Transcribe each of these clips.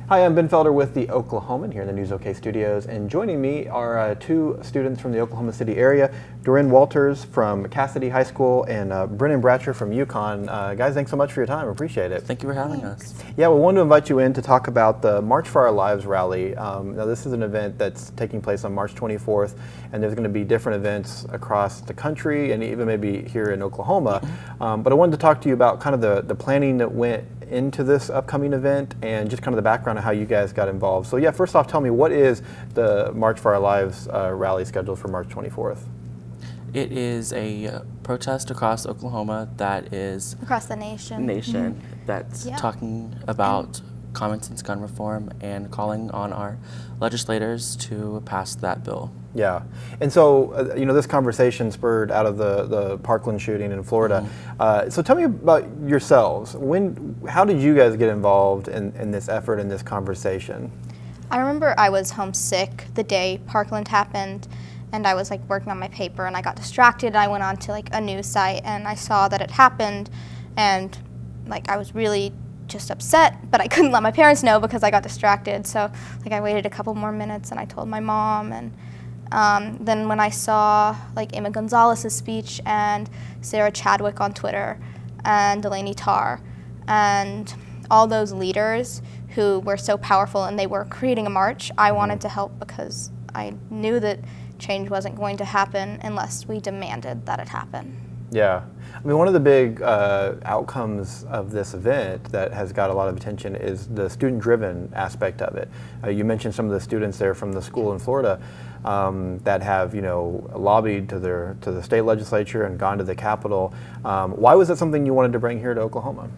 Hi, I'm Ben Felder with the Oklahoman here in the News OK studios, and joining me are two students from the Oklahoma City area, Doran from Cassidy High School and Brennan Bratcher from Yukon. Guys, thanks so much for your time. Appreciate it. Thank you for having us. Yeah, we wanted to invite you in to talk about the March for Our Lives rally. Now, this is an event that's taking place on March 24th, and there's going to be different events across the country and even maybe here in Oklahoma. But I wanted to talk to you about kind of the planning that went into this upcoming event and just kind of the background of how you guys got involved. So yeah, first off, tell me, what is the March for Our Lives rally scheduled for March 24th? It is a protest across Oklahoma that is across the nation. That's talking about common sense gun reform and calling on our legislators to pass that bill. Yeah, and so you know, this conversation spurred out of the Parkland shooting in Florida. So tell me about yourselves. How did you guys get involved in this effort, in this conversation? I remember I was homesick the day Parkland happened, and I was like working on my paper, and I got distracted. I went on to like a news site, and I saw that it happened, and like I was really just upset, but I couldn't let my parents know because I got distracted. So like I waited a couple more minutes, and I told my mom. And then when I saw like Emma Gonzalez's speech and Sarah Chadwick on Twitter and Delaney Tarr and all those leaders who were so powerful and they were creating a march, I wanted to help because I knew that change wasn't going to happen unless we demanded that it happen. Yeah. I mean, one of the big outcomes of this event that has got a lot of attention is the student-driven aspect of it. You mentioned some of the students there from the school in Florida that have, you know, lobbied to the state legislature and gone to the Capitol. Why was that something you wanted to bring here to Oklahoma?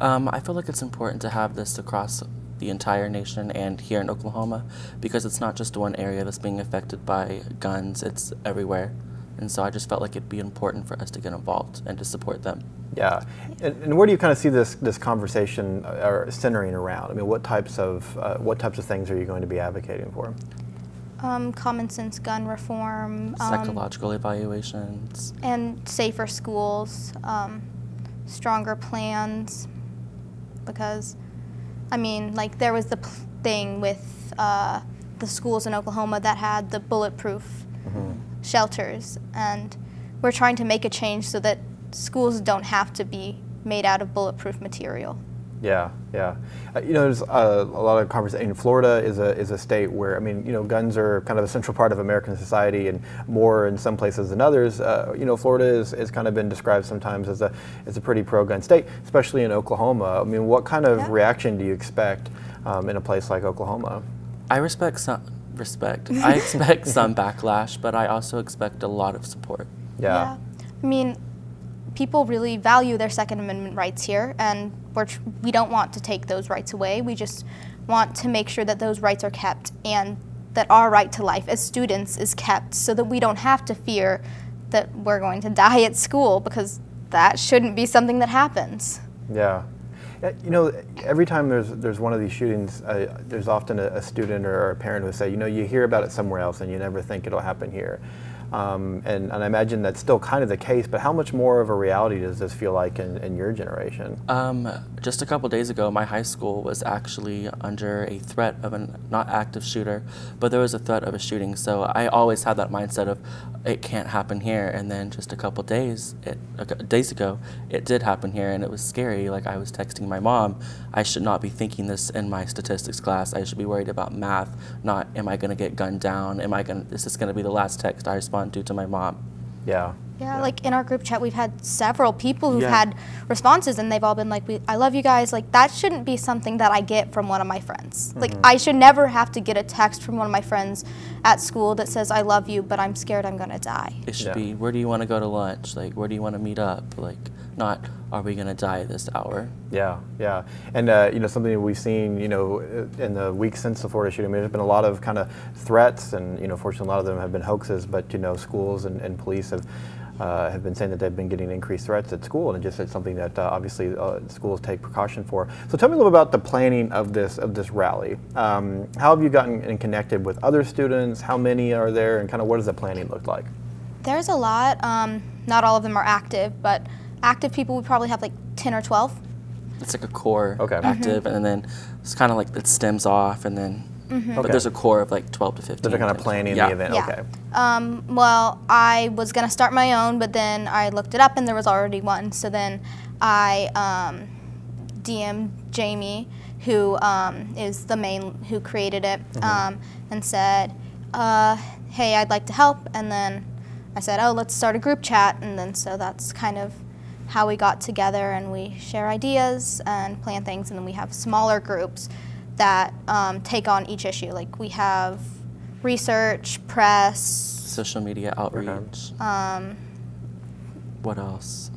I feel like it's important to have this across the entire nation and here in Oklahoma because it's not just one area that's being affected by guns, it's everywhere. And so I just felt like it'd be important for us to get involved and to support them. Yeah. And where do you kind of see this conversation centering around? I mean, what types of things are you going to be advocating for? Common sense gun reform. Psychological evaluations. And safer schools, stronger plans, because, I mean, like there was the thing with the schools in Oklahoma that had the bulletproof shelters, and we're trying to make a change so that schools don't have to be made out of bulletproof material. Yeah, yeah. You know, there's a lot of conversation. Florida is a state where, I mean, you know, guns are kind of a central part of American society, and more in some places than others. You know, Florida is kind of been described sometimes as a pretty pro-gun state, especially in Oklahoma. I mean, what kind of reaction do you expect in a place like Oklahoma? I expect some backlash, but I also expect a lot of support. Yeah. I mean, people really value their Second Amendment rights here, and we don't want to take those rights away. We just want to make sure that those rights are kept and that our right to life as students is kept so that we don't have to fear that we're going to die at school, because that shouldn't be something that happens. Yeah. You know, every time there's one of these shootings, there's often a student or a parent who say, you know, you hear about it somewhere else and you never think it'll happen here. And I imagine that's still kind of the case, but how much more of a reality does this feel like in your generation? Just a couple days ago, my high school was actually under a threat of a not active shooter, but there was a threat of a shooting. So I always had that mindset of it can't happen here. And then just a couple days ago, it did happen here, and it was scary. Like, I was texting my mom, I should not be thinking this in my statistics class. I should be worried about math, not am I going to get gunned down? Is this going to be the last text I respond to my mom? Yeah. Yeah, like in our group chat, we've had several people who've had responses, and they've all been like, I love you guys. Like, that shouldn't be something that I get from one of my friends. Like, I should never have to get a text from one of my friends at school that says, I love you, but I'm scared I'm going to die. It should be, where do you want to go to lunch? Like, where do you want to meet up? Like, not, are we going to die this hour? Yeah, yeah. And, you know, something that we've seen, you know, in the weeks since the Florida shooting, I mean, there's been a lot of kind of threats, and, you know, fortunately, a lot of them have been hoaxes, but, you know, schools and police have been saying that they've been getting increased threats at school, and just it's something that obviously schools take precaution for. So tell me a little about the planning of this rally. How have you gotten connected with other students? How many are there, and kind of what does the planning look like? There's a lot. Not all of them are active, but active people we probably have like 10 or 12. it's like a core Okay. active, and then it's kind of like it stems off, and then but there's a core of like 12 to 15. So they're kind of planning yeah. the event. Yeah. Okay. Well, I was going to start my own, but then I looked it up and there was already one. So then I DM'd Jamie, who is the main, who created it, and said, hey, I'd like to help. And then I said, oh, let's start a group chat. And then so that's kind of how we got together, and we share ideas and plan things. And then we have smaller groups that take on each issue. Like we have research, press, Social media outreach. What else?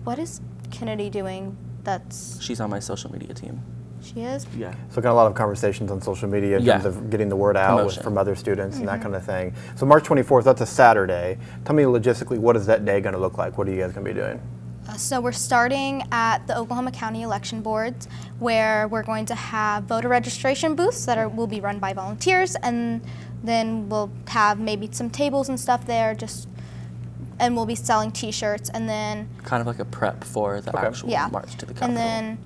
What is Kennedy doing? That's She's on my social media team. she is. Yeah. So kind of a lot of conversations on social media in Yeah. terms of getting the word out Promotion. from other students and that kind of thing. So March 24th, that's a Saturday. Tell me logistically, what is that day going to look like? What are you guys going to be doing? So we're starting at the Oklahoma County Election Boards, where we're going to have voter registration booths that will be run by volunteers, and then we'll have maybe some tables and stuff there, and we'll be selling T-shirts, and then Kind of like a prep for the actual march to the Capitol.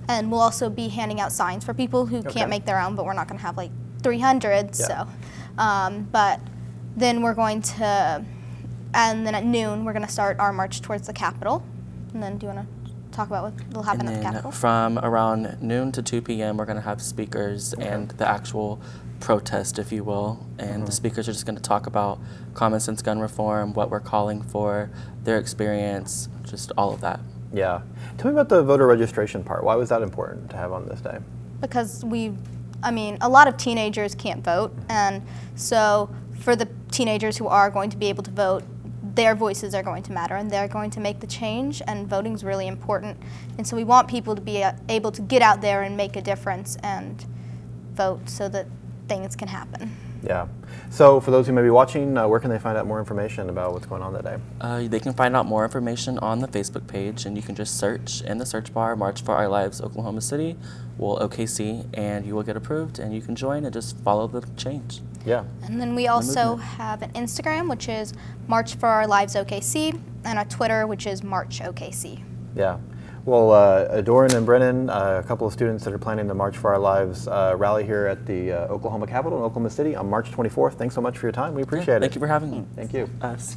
and we'll also be handing out signs for people who can't make their own, but we're not going to have like 300. So, but then we're going to, and then at noon we're going to start our march towards the Capitol. And then do you want to talk about what will happen at the Capitol? From around noon to 2 p.m. we're going to have speakers and the actual protest, if you will. And the speakers are just going to talk about common sense gun reform, what we're calling for, their experience, just all of that. Yeah. Tell me about the voter registration part. Why was that important to have on this day? Because a lot of teenagers can't vote, and so for the teenagers who are going to be able to vote, their voices are going to matter, and they're going to make the change, and voting's really important. And so we want people to be able to get out there and make a difference and vote so that things can happen. Yeah. So for those who may be watching, where can they find out more information about what's going on that day? They can find out more information on the Facebook page, and you can just search in the search bar, March for Our Lives Oklahoma City, OKC, and you will get approved, and you can join and just follow the change. Yeah. And then we also have an Instagram, which is March for Our Lives OKC, and a Twitter, which is March OKC. Yeah. Well, Doran and Brennan, a couple of students that are planning the March for Our Lives rally here at the Oklahoma Capitol in Oklahoma City on March 24th. Thanks so much for your time. We appreciate it. Thank you for having me. Thank you. Us.